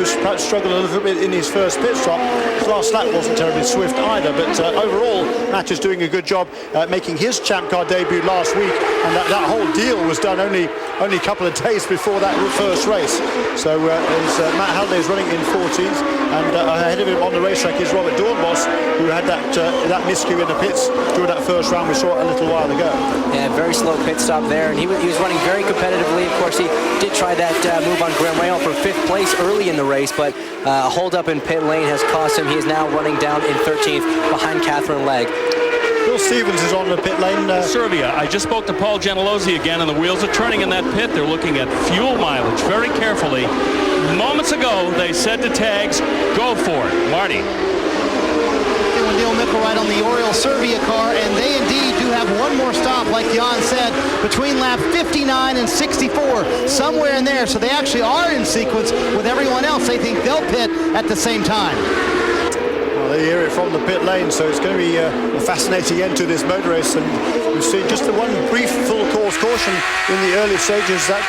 was perhaps struggled a little bit in his first pit stop. His last lap wasn't terribly swift either, but overall, Matt is doing a good job making his Champ Car debut last week, and that whole deal was done only a couple of days before that first race. So Matt Halliday is running in 14th, and ahead of him on the racetrack is Robert Dornbos, who had that miscue in the pits during that first round we saw a little while ago. Yeah, very slow pit stop there, and he was running very competitively. Of course, he did try that move on Graham Rahal for 5th place early in the race, but a hold up in pit lane has cost him. He is now running down in 13th behind Catherine Legg. Bill Stevens is on the pit lane. Serbia. I just spoke to Paul Gentilozzi again, and the wheels are turning in that pit. They're looking at fuel mileage very carefully. Moments ago, they said to tags, go for it. Marty. Neil Mickelwright on the Oriole Serbia car, and they indeed do have one more stop, like Jan said, between lap 59 and 64, somewhere in there. So they actually are in sequence with everyone else. They think they'll pit at the same time. Well, they hear it from the pit lane, so it's going to be a fascinating end to this motor race. And we've seen just the one brief full course caution in the early stages. That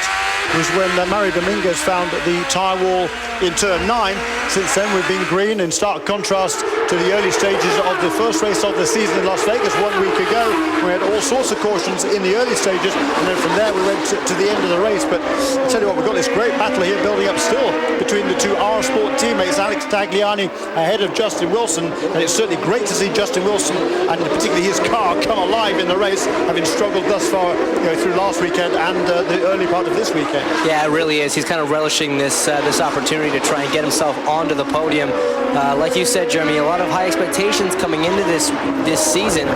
was when Mario Dominguez found the tyre wall in turn 9. Since then we've been green, in stark contrast to the early stages of the first race of the season in Las Vegas 1 week ago. We had all sorts of cautions in the early stages, and then from there we went to the end of the race. But I'll tell you what, we've got this great battle here building up still between the two R Sport teammates, Alex Tagliani ahead of Justin Wilson, and it's certainly great to see Justin Wilson and particularly his car come alive in the race, having struggled thus far through last weekend and the early part of this weekend. Yeah, it really is. He's kind of relishing this opportunity to try and get himself onto the podium. Like you said, Jeremy, a lot of high expectations coming into this season.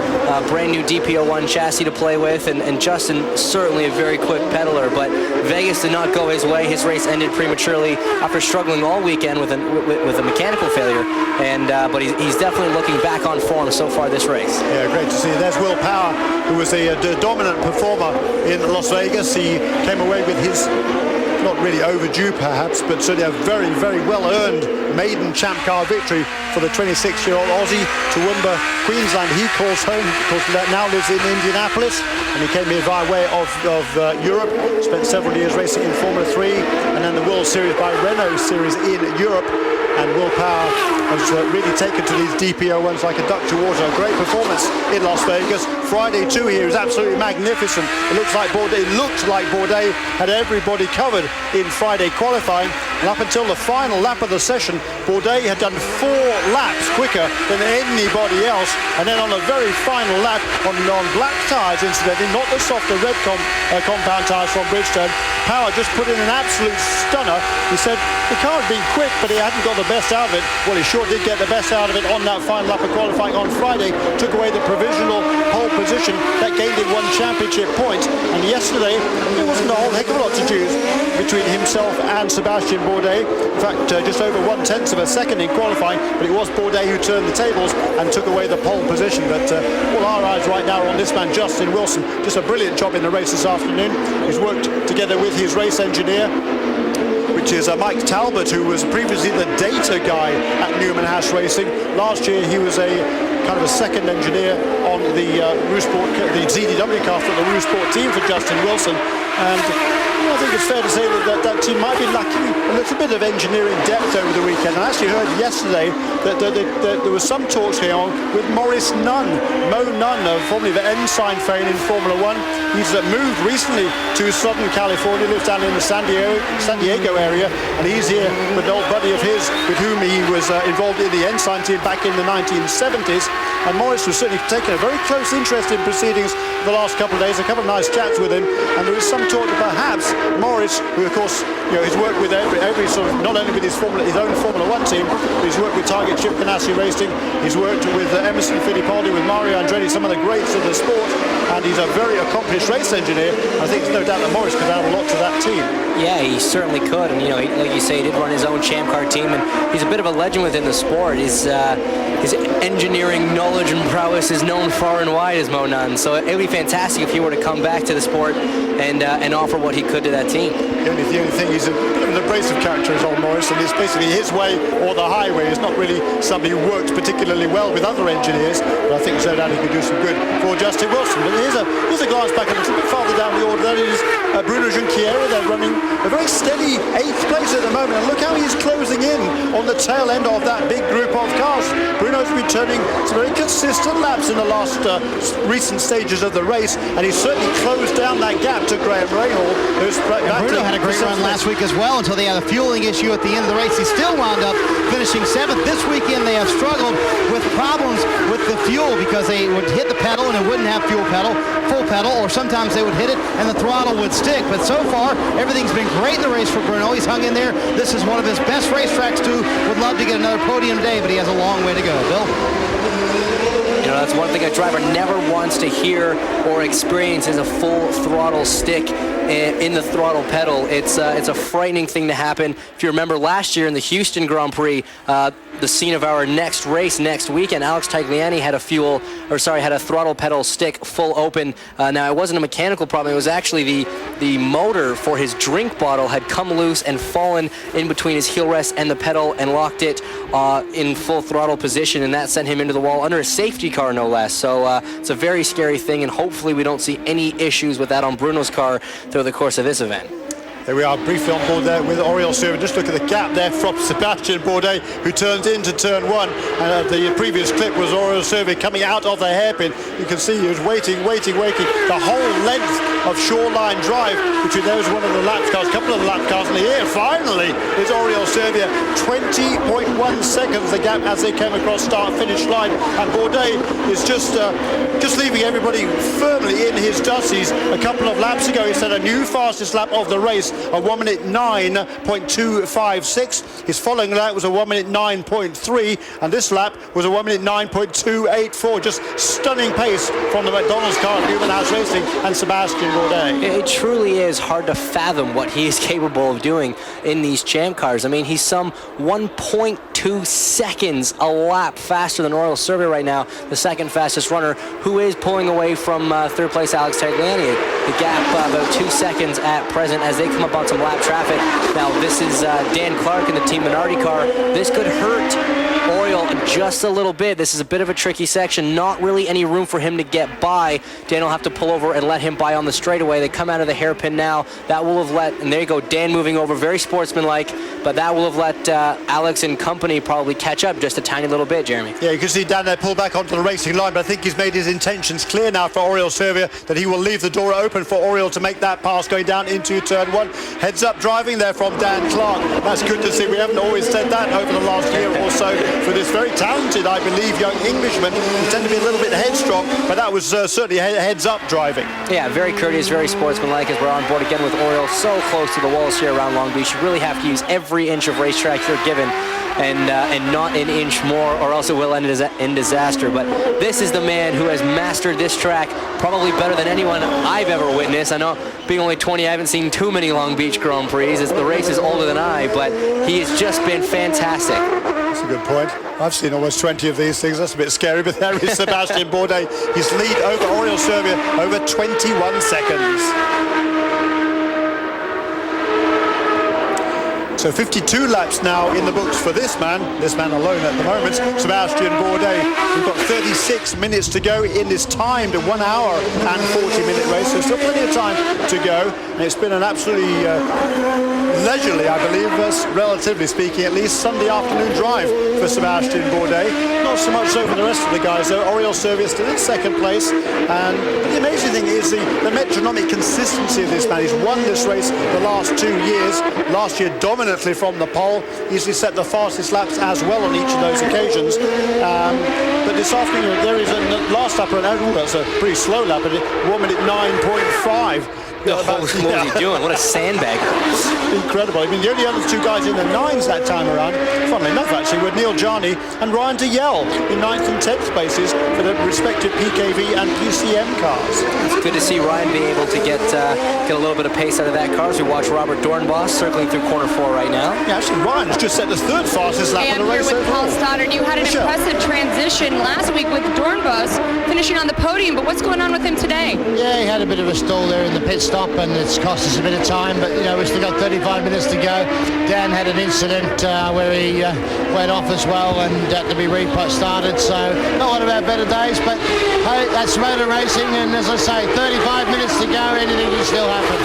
Brand new DP01 chassis to play with, and Justin certainly a very quick pedaler, but Vegas did not go his way. His race ended prematurely after struggling all weekend with a mechanical failure, but he's definitely looking back on form so far this race. Yeah, great to see. There's Will Power, who was a dominant performer in Las Vegas. He came away with his, not really overdue perhaps, but certainly a very, very well-earned maiden Champ Car victory for the 26-year-old Aussie. Toowoomba, Queensland, he calls home, because now lives in Indianapolis, and he came here via way of Europe, spent several years racing in Formula 3, and then the World Series by Renault Series in Europe. And Will Power has really taken to these DP01s like a duck to water. A great performance in Las Vegas. Friday too here is absolutely magnificent. It looked like Bourdais had everybody covered in Friday qualifying. And up until the final lap of the session, Bourdais had done 4 laps quicker than anybody else. And then on the very final lap, on black tyres incidentally, not the softer red compound tyres from Bridgestone, Power just put in an absolute stunner. He said the car had been quick, but he hadn't got the best out of it. Well, he sure did get the best out of it on that final lap of qualifying on Friday. Took away the provisional pole position. That gained him 1 championship point. And yesterday, there wasn't a whole heck of a lot to choose between himself and Sebastian Bourdais. In fact, just over 1/10 of a second in qualifying, but it was Bourdais who turned the tables and took away the pole position. But all our eyes right now are on this man, Justin Wilson. Just a brilliant job in the race this afternoon. He's worked together with his race engineer, which is Mike Talbot, who was previously the data guy at Newman Haas Racing. Last year he was a kind of a second engineer on the the ZDW car for the Rousport team for Justin Wilson. And I think it's fair to say that team might be lacking a little bit of engineering depth over the weekend. I actually heard yesterday that there was some talks here on with Maurice Nunn, Mo Nunn, formerly the Ensign fame in Formula 1. He's moved recently to Southern California, lives down in the San Diego area, and he's here with an old buddy of his with whom he was involved in the Ensign team back in the 1970s. And Maurice was certainly taking a very close interest in proceedings the last couple of days, a couple of nice chats with him, and there is some talk that perhaps Maurice, who of course has worked with every sort of, not only with his own Formula 1 team, but he's worked with Target Chip Ganassi Racing, he's worked with Emerson Fittipaldi, with Mario Andretti, some of the greats of the sport, and he's a very accomplished race engineer. I think there's no doubt that Maurice could add a lot to that team. Yeah, he certainly could, and like you say, he did run his own Champ Car team, and he's a bit of a legend within the sport. His engineering knowledge and prowess is known far and wide as Mo Nunn, so it would be fantastic if he were to come back to the sport and offer what he could to that team. The only thing, he's a bit of an abrasive character is old Maurice, and it's basically his way or the highway. He's not really somebody who works particularly well with other engineers, but I think so that he could do some good for Justin Wilson. But here's a glance back a little bit farther down the order. That is Bruno Junqueira. They're running a very steady 8th place at the moment, and look how he's closing in on the tail end of that big group of cars. Bruno's been turning some very consistent laps in the last recent stages of the race, and he's certainly closed down that gap to Graham Rahal. Bruno had a great run last week as well until they had a fueling issue at the end of the race. He still wound up finishing 7th. This weekend they have struggled with problems with the fuel because they would hit the pedal and it wouldn't have full pedal, or sometimes they would hit it and the throttle would stick. But so far, everything's been great in the race for Bruno. He's hung in there. This is one of his best racetracks too. Would love to get another podium day, but he has a long way to go. Bill? You know, that's one thing a driver never wants to hear or experience is a full throttle stick in the throttle pedal. It's a frightening thing to happen. If you remember last year in the Houston Grand Prix, the scene of our next race next weekend, Alex Tagliani had a throttle pedal stick full open. Now it wasn't a mechanical problem. It was actually the motor for his drink bottle had come loose and fallen in between his heel rest and the pedal and locked it in full throttle position, and that sent him into the wall under a safety car, no less. So it's a very scary thing, and hopefully we don't see any issues with that on Bruno's car through the course of this event. There we are, briefly on board there with Oriol Servia. Just look at the gap there from Sebastian Bourdais, who turns into turn 1. And the previous clip was Oriol Servia coming out of the hairpin. You can see he was waiting. The whole length of Shoreline Drive, between there was one of the lap cars, a couple of the lap cars in the air. Finally, is Oriol Servia. 20.1 seconds the gap as they came across start-finish line. And Bourdais is just leaving everybody firmly in his dussies. A couple of laps ago, he set a new fastest lap of the race, a 1 minute 9.256. His following lap was a 1 minute 9.3, and this lap was a 1 minute 9.284. Just stunning pace from the McDonald's car, Newman House Racing, and Sebastian Bourdais. It truly is hard to fathom what he is capable of doing in these champ cars. I mean, he's some 1.2 seconds a lap faster than Oriol Servia right now, the second fastest runner, who is pulling away from third place Alex Tagliani. The gap about 2 seconds at present as they come up on some lap traffic. Now this is Dan Clark in the Team Minardi car. This could hurt Oriol just a little bit. This is a bit of a tricky section. Not really any room for him to get by. Dan will have to pull over and let him by on the straightaway. They come out of the hairpin now. That will have let, and there you go, Dan moving over, very sportsmanlike, but that will have let Alex and company probably catch up just a tiny little bit, Jeremy. Yeah, you can see Dan there pull back onto the racing line, but I think he's made his intentions clear now for Oriol Servia, that he will leave the door open for Oriol to make that pass going down into turn 1. Heads up driving there from Dan Clark. That's good to see. We haven't always said that over the last year or so for this very talented, I believe, young Englishman. He tend to be a little bit headstrong, but that was certainly heads up driving. Yeah, very courteous, very sportsmanlike as we're on board again with Oriol so close to the walls here around Long Beach. You really have to use every inch of racetrack you're given and not an inch more, or else it will end in disaster. But this is the man who has mastered this track probably better than anyone I've ever witnessed. I know, being only 20, I haven't seen too many Long Beach Grand Prix. The race is older than I, but he has just been fantastic. That's a good point. I've seen almost 20 of these things. That's a bit scary, but there is Sebastian Bourdais. His lead over Oriol Servia over 21 seconds. So 52 laps now in the books for this man alone at the moment, Sebastian Bourdais. We've got 36 minutes to go in this timed 1 hour and 40-minute race, so still plenty of time to go. And it's been an absolutely leisurely, I believe, relatively speaking, at least Sunday afternoon drive for Sebastian Bourdais. Not so much so for the rest of the guys, though. Oriol Servia still in second place. And the amazing thing is the metronomic consistency of this man. He's won this race the last 2 years. Last year, dominated from the pole, easily set the fastest laps as well on each of those occasions. But this afternoon there is a last lap, that's a pretty slow lap, 1 minute 9.5. What was he doing? What a sandbagger. Incredible. I mean, the only other two guys in the 9s that time around, funnily enough actually, were Neil Jarney and Ryan DeYell in 9th and 10th spaces for the respective PKV and PCM cars. It's good to see Ryan being able to get a little bit of pace out of that car as we watch Robert Dornbos circling through corner 4 right now. Yeah, actually Ryan's just set the 3rd fastest lap of the race. I'm here with Paul Stoddard. You had an impressive transition last week with Dornbos finishing on the podium, but what's going on with him today? Yeah, he had a bit of a stall there in the pit stop, and it's cost us a bit of time, but we still got 35 minutes to go. Dan had an incident where he went off as well and had to be started, so not one of our better days, but hey, that's motor racing, and as I say, 35 minutes to go, anything can still happen.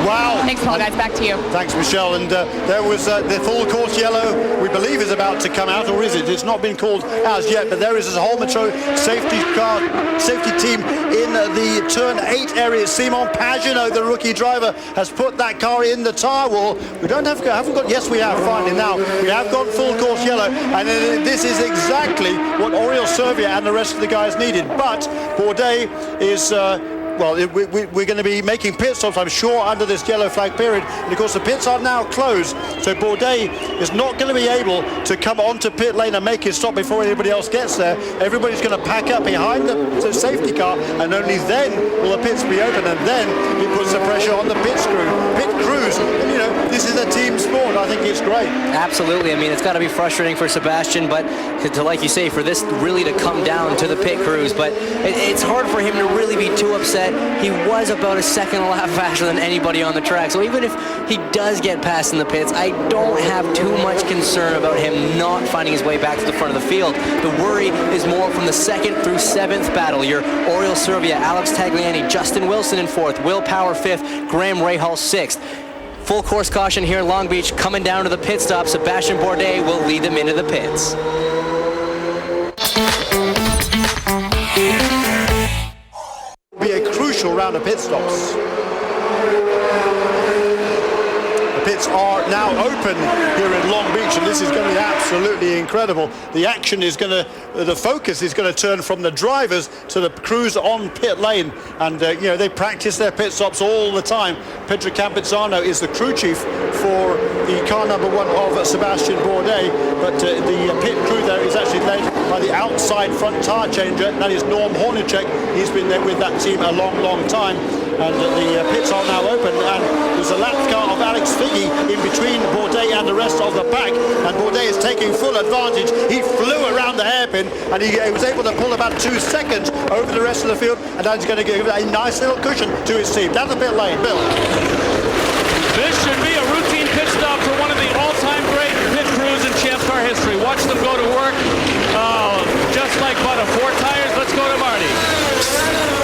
Wow. Thanks, Paul, guys. Back to you. Thanks, Michelle. And there was the full course yellow, we believe, is about to come out, or is it? It's not been called as yet, but there is a whole Metro safety team in the turn 8 area. Simon Pagenaud, the rookie driver, has put that car in the tyre wall. We haven't got, yes, we have, finally now. We have got full course yellow, and this is exactly what Oriol Servia and the rest of the guys needed. But Bourdais is we're going to be making pit stops, I'm sure, under this yellow flag period. And of course, the pits are now closed, so Bourdais is not going to be able to come onto pit lane and make his stop before anybody else gets there. Everybody's going to pack up behind the safety car, and only then will the pits be open, and then it puts the pressure on the pit crews. And, you know, this is a team sport. I think it's great. Absolutely. I mean, it's got to be frustrating for Sebastian, but to, like you say, for this really to come down to the pit crews. But it's hard for him to really be too upset. He was about a second a lap faster than anybody on the track. So even if he does get past in the pits, I don't have too much concern about him not finding his way back to the front of the field. The worry is more from the 2nd through 7th battle. Your Oriol Servia, Alex Tagliani, Justin Wilson in 4th, Will Power 5th, Graham Rahal 6th. Full course caution here in Long Beach coming down to the pit stop. Sebastian Bourdais will lead them into the pits. Be a crucial round of pit stops. The pits are now open here in Long Beach, and this is going to be absolutely incredible. The action is going to, the focus is going to turn from the drivers to the crews on pit lane, and you know, they practice their pit stops all the time. Pedro Campizano is the crew chief for the car number 1 of Sebastian Bourdais, but the pit crew there is actually led by the outside front tyre changer. That is Norm Hornicek. He's been there with that team a long time. And the pits are now open, and there's a lap car of Alex Figge in between Bourdais and the rest of the pack, and Bourdais is taking full advantage. He flew around the hairpin, and he was able to pull about 2 seconds over the rest of the field, and now he's going to give a nice little cushion to his team. Down the pit lane, Bill. This should be a routine pit stop for one of the all-time great pit crews in Champ Car history. Watch them go to work, just like butter. 4 tires, let's go to Marty.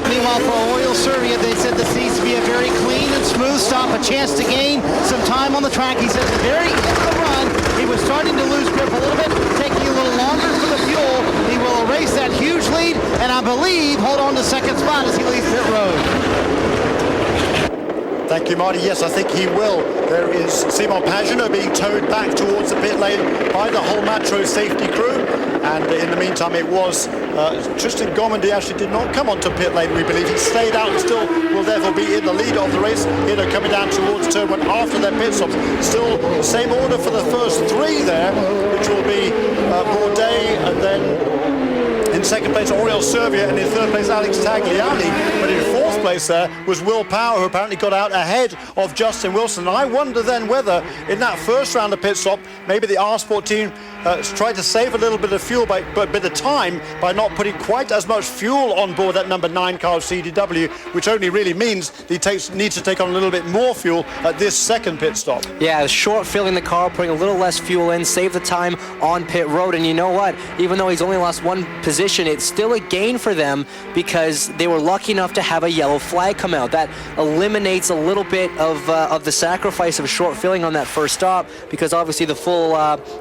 Meanwhile, for Oriol Servia, they said this needs to be a very clean and smooth stop, a chance to gain some time on the track. He says at the very end of the run, he was starting to lose grip a little bit, taking a little longer for the fuel. He will erase that huge lead, and I believe hold on to second spot as he leaves pit road. Thank you, Marty. Yes, I think he will. There is Simon Pagenaud being towed back towards the pit lane by the whole Matro safety crew. And in the meantime, it was Tristan Gomandy actually did not come onto pit lane, we believe. He stayed out and still will therefore be in the lead of the race. Here they're coming down towards turn 1 after their pit stops. Still the same order for the first 3 there, which will be Bourdais, and then in second place Oriol Servia, and in third place Alex Tagliani. But in fourth place there was Will Power, who apparently got out ahead of Justin Wilson. And I wonder then whether in that first round of pit stop, maybe the R Sport team tried to save a little bit of fuel by the time by not putting quite as much fuel on board that number 9 car of CDW, which only really means he needs to take on a little bit more fuel at this second pit stop. Yeah, short filling the car, putting a little less fuel in, save the time on pit road. And you know what? Even though he's only lost 1 position, it's still a gain for them because they were lucky enough to have a yellow flag come out. That eliminates a little bit of the sacrifice of short filling on that first stop, because obviously the full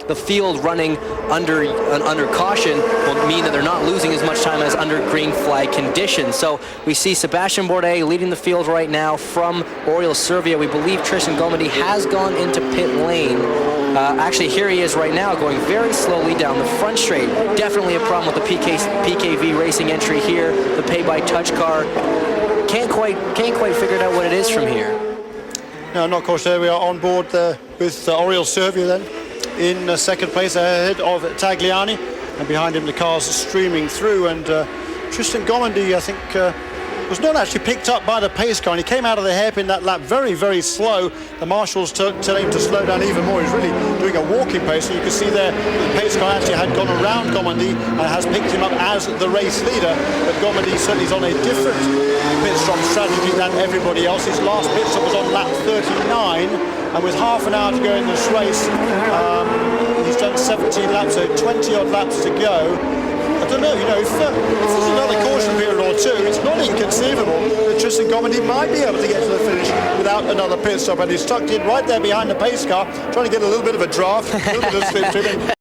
the field running under caution will mean that they're not losing as much time as under green flag conditions. So we see Sebastian Bourdais leading the field right now from Oriol Servia. We believe Tristan Gomandy has gone into pit lane. Actually, here he is right now, going very slowly down the front straight. Definitely a problem with the PKV Racing entry here. The pay-by-touch car can't quite figure out what it is from here. No, not of course. There we are on board with Oriol Servia then in second place ahead of Tagliani, and behind him the cars are streaming through, and Tristan Gomandy, I think, was not actually picked up by the pace car, and he came out of the hairpin that lap very slow. The marshals tell him to slow down even more. He's really doing a walking pace, so you can see there the pace car actually had gone around Gomandy and has picked him up as the race leader. But Gomandy certainly is on a different pit stop strategy than everybody else. His last pit stop was on lap 39, and with half an hour to go in this race, he's done 17 laps, so 20 odd laps to go. At don't know. You know, if there's another caution period or two, it's not inconceivable that Tristan Comedy might be able to get to the finish without another pit stop. And he's tucked in right there behind the pace car, trying to get a little bit of a draft, a little bit of slipstream.